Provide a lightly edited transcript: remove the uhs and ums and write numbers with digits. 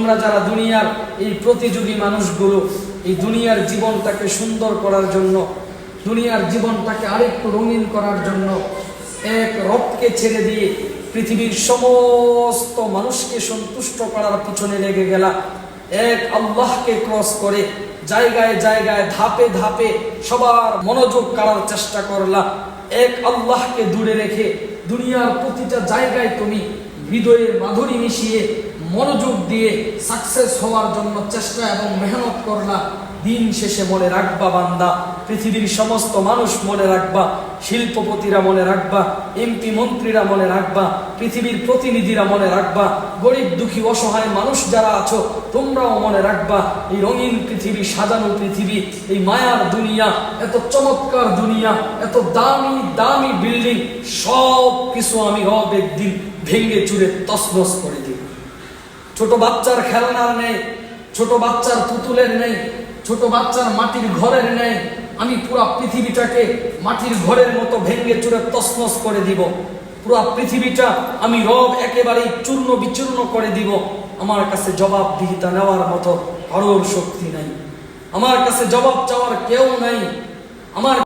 তোমরা যারা দুনিয়ার এই প্রতিযোগী মানুষগুলো, এই দুনিয়ার জীবনটাকে সুন্দর করার জন্য, দুনিয়ার জীবনটাকে আরেকটু রঙিন করার জন্য এক রবকে ছেড়ে দিয়ে পৃথিবীর সমস্ত মানুষকে সন্তুষ্ট করার পিছনে লেগে গেলা, এক আল্লাহকে ক্রস করে জায়গায় জায়গায় ধাপে ধাপে সবার মনোযোগ কাড়ার চেষ্টা করলা, এক আল্লাহকে দূরে রেখে দুনিয়ার প্রতিটা জায়গায় তুমি হৃদয়ের মাধুরী মিশিয়ে মনোযোগ দিয়ে সাকসেস হওয়ার জন্য চেষ্টা এবং মেহনত করলা। দিন শেষে মনে রাখবা বান্দা, পৃথিবীর সমস্ত মানুষ মনে রাখবা, শিল্পপতিরা মনে রাখবা, এমপি মন্ত্রীরা মনে রাখবা, পৃথিবীর প্রতিনিধিরা মনে রাখবা, গরিব দুঃখী অসহায় মানুষ যারা আছো তোমরাও মনে রাখবা, এই রঙিন পৃথিবী, সাজানো পৃথিবী, এই মায়ার দুনিয়া, এত চমৎকার দুনিয়া, এত দামি দামি বিল্ডিং, সব কিছু আমি রব একদিন ভেঙে চুরে তছনছ করে দিব। ছোট বাচ্চার খেলনার নেই, ছোট বাচ্চার পুতুলের নেই, ছোট বাচ্চার মাটির ঘরের নেই, আমি পুরো পৃথিবীটাকে মাটির ঘরের মতো ভেঙে চুরে তছনছ করে দিব। পুরো পৃথিবীটা আমি রব একেবারেই চূর্ণ বিচূর্ণ করে দিব। আমার কাছে জবাবদিহিতা নেওয়ার মতো কারোর শক্তি নাই, আমার কাছে জবাব চাওয়ার কেউ নাই। আমার